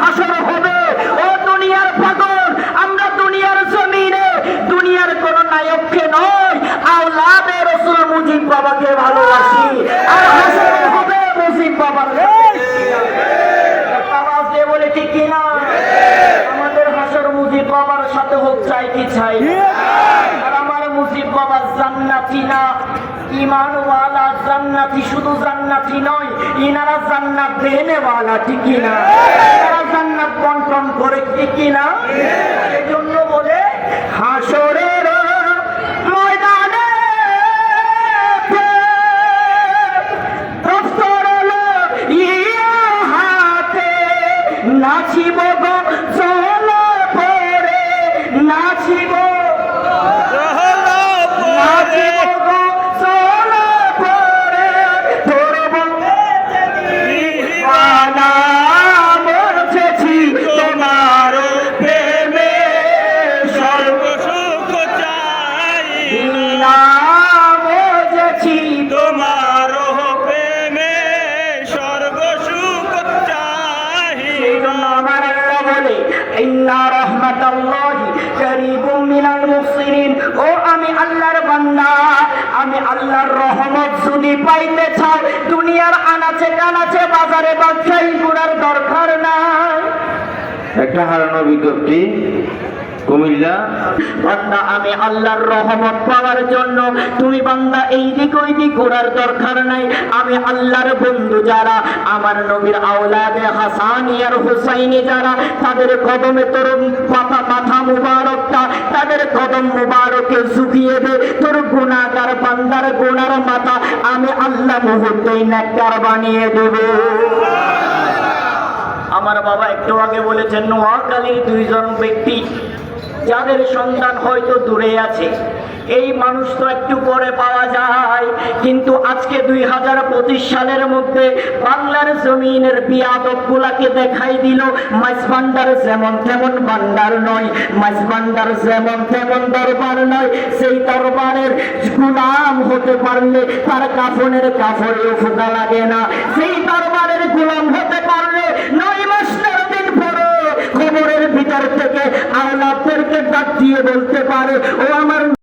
হাসর হবে। ও দুনিয়ার পাগল, আমরা দুনিয়ার জমিনে দুনিয়ার কোন নায়ককে নয়, আওলাদে রাসূল মুজিব বাবাকে ভালোবাসি। আর হাসর হবে মুজিব বাবার। আওয়াজ দিয়ে বলে ঠিক কিনা? আমাদের হাসর মুজিব বাবার সাথে হোক, চাই কি চাই? আর আমার মুজিব বাবা জান্নাতি না, ঈমানওয়ালা জান্নাতি। শুধু জান্নাতি নয়, ইনারা জান্নাত দেনেওয়ালা, ঠিক কিনা? ইনারা জান্নাত বন্টন করে, ঠিক কিনা? এজন্য বলে হাসরের ময়দানে প্রস্তরল ইয়া হাতে নাচিব গো চলে পড়ে, নাচিব ইন্না রাহমাতাল্লাহি কারীবুম মিনাল মুহসিনিন। ও আমি আল্লাহর বান্দা, আমি আল্লাহর রহমত যদি পাইতে চাও, দুনিয়ার আনাচে কানাচে বাজারে বাদশাহী ঘোরার দরকার নাই। একটা হারানো বিজ্ঞপ্তি কুমিল্লা। বান্দা, আমি আল্লাহর রহমত পাওয়ার জন্য তুমি বান্দা এই দিক ওই দিক ঘোরার দরকার নাই। আমি আল্লাহর বন্ধু যারা, আমার নবীর আওলাদে হাসানি আর হুসাইনি যারা, তাদের কদমে তোর মাথা মুবারকটা, তাদের কদম মুবারকে ঝুঁকিয়ে দে। তোর গুনাহগার বান্দার গুনার মাথা আমি আল্লাহ মুহূর্তেই নেককার বানিয়ে দেব। আমার বাবা একটু আগে বলেছেন, নোয়াখালীর দুইজন ব্যক্তি যাদের সন্তান হয়তো দূরে আছে, এই মানুষ তো একটু পরে পাওয়া যায়, কিন্তু আজকে 2025 সালের মধ্যে বাংলার জমিনের বিয়াদব গুলাকে দেখাই দিল মাছ ভান্ডার যেমন তেমন ভান্ডার নয়, মাছ ভান্ডার যেমন তেমন দরবার নয়। সেই দরবারের গুলাম হতে পারলে তার কাফনের কাফড়েও ফোঁকা লাগে না। সেই দরবারের গুলাম হতে পারলে 9 মাস 9 দিন পরে খবরের ভিতর থেকে আওলাদদেরকে ডাক দিয়ে বলতে পারে, ও আমার